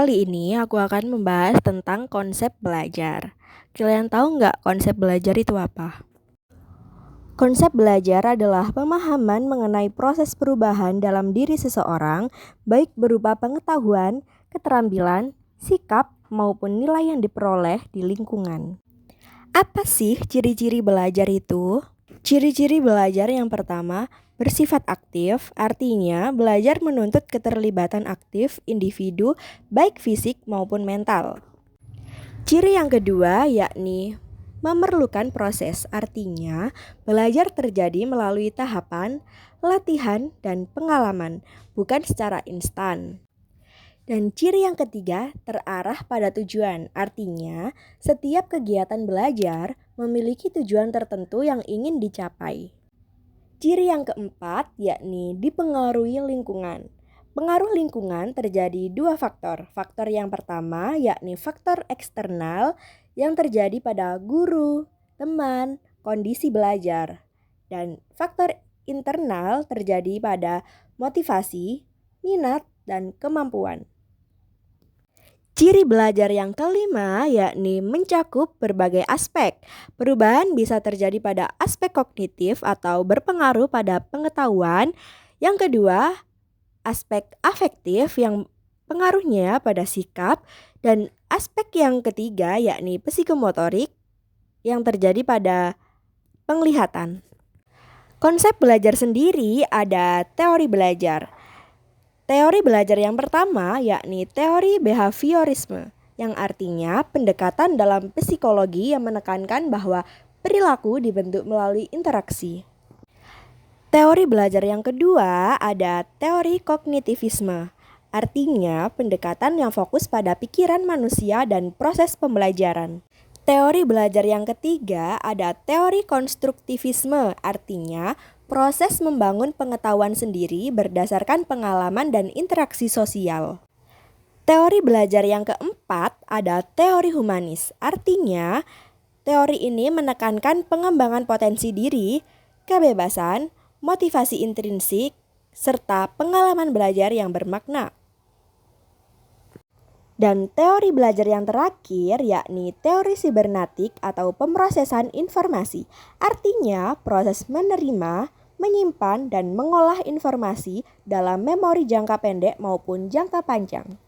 Kali ini aku akan membahas tentang konsep belajar. Kalian tahu nggak konsep belajar itu apa? Konsep belajar adalah pemahaman mengenai proses perubahan dalam diri seseorang, baik berupa pengetahuan, keterampilan, sikap, maupun nilai yang diperoleh di lingkungan. Apa sih ciri-ciri belajar itu? Ciri-ciri belajar yang pertama, bersifat aktif, artinya belajar menuntut keterlibatan aktif individu baik fisik maupun mental. Ciri yang kedua yakni memerlukan proses, artinya belajar terjadi melalui tahapan, latihan, dan pengalaman, bukan secara instan. Dan ciri yang ketiga terarah pada tujuan, artinya setiap kegiatan belajar memiliki tujuan tertentu yang ingin dicapai. Ciri yang keempat yakni dipengaruhi lingkungan. Pengaruh lingkungan terjadi dua faktor. Faktor yang pertama yakni faktor eksternal yang terjadi pada guru, teman, kondisi belajar. Dan faktor internal terjadi pada motivasi, minat, dan kemampuan. Ciri belajar yang kelima yakni mencakup berbagai aspek. Perubahan bisa terjadi pada aspek kognitif atau berpengaruh pada pengetahuan. Yang kedua, aspek afektif yang pengaruhnya pada sikap. Dan aspek yang ketiga yakni psikomotorik yang terjadi pada penglihatan. Konsep belajar sendiri ada teori belajar. Teori belajar yang pertama yakni teori behaviorisme, yang artinya pendekatan dalam psikologi yang menekankan bahwa perilaku dibentuk melalui interaksi. Teori belajar yang kedua ada teori kognitivisme, artinya pendekatan yang fokus pada pikiran manusia dan proses pembelajaran. Teori belajar yang ketiga ada teori konstruktivisme, artinya proses membangun pengetahuan sendiri berdasarkan pengalaman dan interaksi sosial. Teori belajar yang keempat ada teori humanis, artinya teori ini menekankan pengembangan potensi diri, kebebasan, motivasi intrinsik, serta pengalaman belajar yang bermakna. Dan teori belajar yang terakhir yakni teori sibernetik atau pemrosesan informasi. Artinya proses menerima, menyimpan, dan mengolah informasi dalam memori jangka pendek maupun jangka panjang.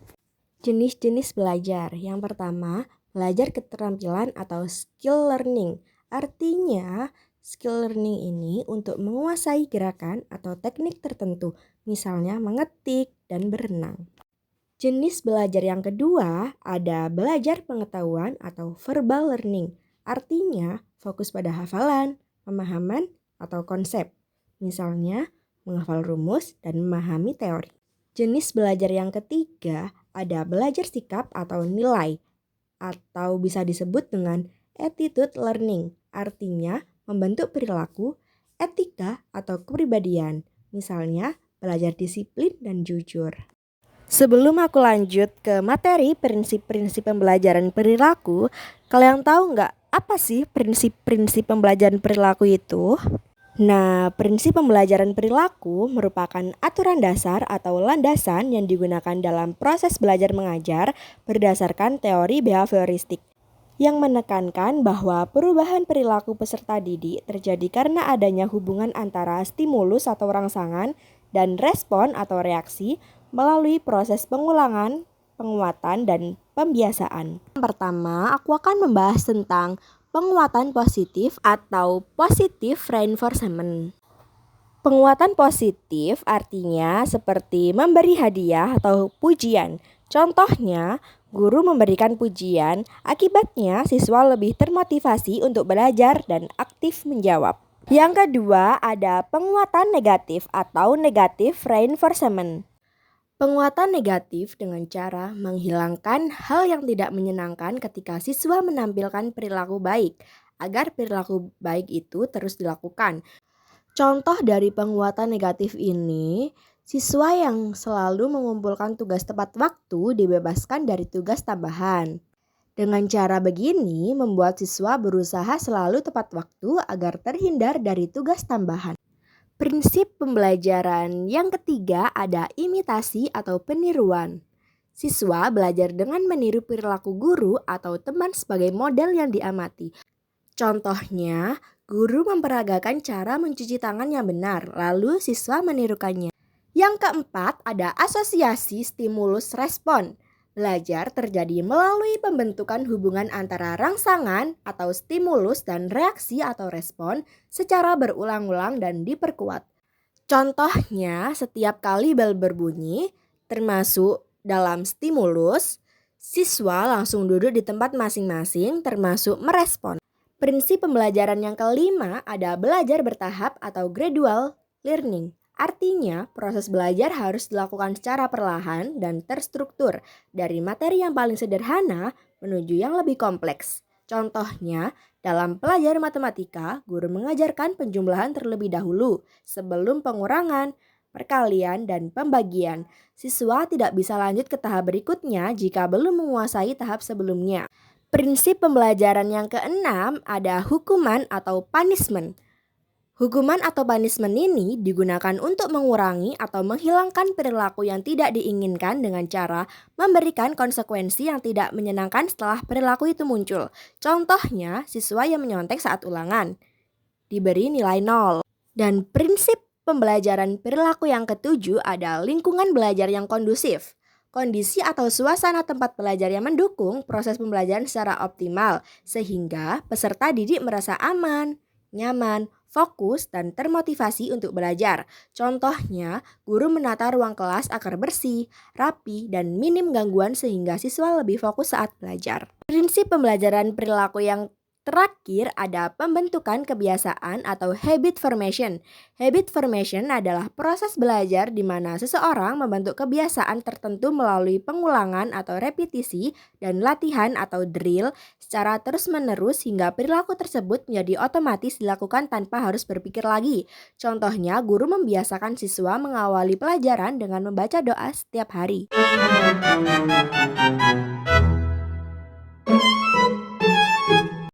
Jenis-jenis belajar. Yang pertama, belajar keterampilan atau skill learning. Artinya skill learning ini untuk menguasai gerakan atau teknik tertentu, misalnya mengetik dan berenang. Jenis belajar yang kedua ada belajar pengetahuan atau verbal learning. Artinya fokus pada hafalan, pemahaman, atau konsep. Misalnya menghafal rumus dan memahami teori. Jenis belajar yang ketiga ada belajar sikap atau nilai. Atau bisa disebut dengan attitude learning. Artinya membentuk perilaku, etika, atau kepribadian. Misalnya belajar disiplin dan jujur. Sebelum aku lanjut ke materi prinsip-prinsip pembelajaran perilaku, kalian tahu nggak apa sih prinsip-prinsip pembelajaran perilaku itu? Nah, prinsip pembelajaran perilaku merupakan aturan dasar atau landasan yang digunakan dalam proses belajar mengajar berdasarkan teori behavioristik yang menekankan bahwa perubahan perilaku peserta didik terjadi karena adanya hubungan antara stimulus atau rangsangan dan respon atau reaksi melalui proses pengulangan, penguatan, dan pembiasaan. Pertama, aku akan membahas tentang penguatan positif atau positive reinforcement. Penguatan positif artinya seperti memberi hadiah atau pujian. Contohnya, guru memberikan pujian, akibatnya siswa lebih termotivasi untuk belajar dan aktif menjawab. Yang kedua, ada penguatan negatif atau negative reinforcement. Penguatan negatif dengan cara menghilangkan hal yang tidak menyenangkan ketika siswa menampilkan perilaku baik, agar perilaku baik itu terus dilakukan. Contoh dari penguatan negatif ini, siswa yang selalu mengumpulkan tugas tepat waktu dibebaskan dari tugas tambahan. Dengan cara begini, membuat siswa berusaha selalu tepat waktu agar terhindar dari tugas tambahan. Prinsip pembelajaran yang ketiga ada imitasi atau peniruan. Siswa belajar dengan meniru perilaku guru atau teman sebagai model yang diamati. Contohnya, guru memperagakan cara mencuci tangan yang benar, lalu siswa menirukannya. Yang keempat, ada asosiasi stimulus respon. Belajar terjadi melalui pembentukan hubungan antara rangsangan atau stimulus dan reaksi atau respon secara berulang-ulang dan diperkuat. Contohnya, setiap kali bel berbunyi, termasuk dalam stimulus, siswa langsung duduk di tempat masing-masing termasuk merespon. Prinsip pembelajaran yang kelima ada belajar bertahap atau gradual learning. Artinya, proses belajar harus dilakukan secara perlahan dan terstruktur dari materi yang paling sederhana menuju yang lebih kompleks. Contohnya, dalam pelajaran matematika, guru mengajarkan penjumlahan terlebih dahulu sebelum pengurangan, perkalian, dan pembagian. Siswa tidak bisa lanjut ke tahap berikutnya jika belum menguasai tahap sebelumnya. Prinsip pembelajaran yang keenam ada hukuman atau punishment. Hukuman atau punishment ini digunakan untuk mengurangi atau menghilangkan perilaku yang tidak diinginkan dengan cara memberikan konsekuensi yang tidak menyenangkan setelah perilaku itu muncul. Contohnya, siswa yang menyontek saat ulangan diberi nilai 0. Dan prinsip pembelajaran perilaku yang ketujuh ada lingkungan belajar yang kondusif. Kondisi atau suasana tempat belajar yang mendukung proses pembelajaran secara optimal sehingga peserta didik merasa aman, nyaman, fokus, dan termotivasi untuk belajar. Contohnya, guru menata ruang kelas agar bersih, rapi, dan minim gangguan sehingga siswa lebih fokus saat belajar. Prinsip pembelajaran perilaku yang terakhir ada pembentukan kebiasaan atau habit formation. Habit formation adalah proses belajar di mana seseorang membentuk kebiasaan tertentu melalui pengulangan atau repetisi dan latihan atau drill secara terus-menerus hingga perilaku tersebut menjadi otomatis dilakukan tanpa harus berpikir lagi. Contohnya, guru membiasakan siswa mengawali pelajaran dengan membaca doa setiap hari.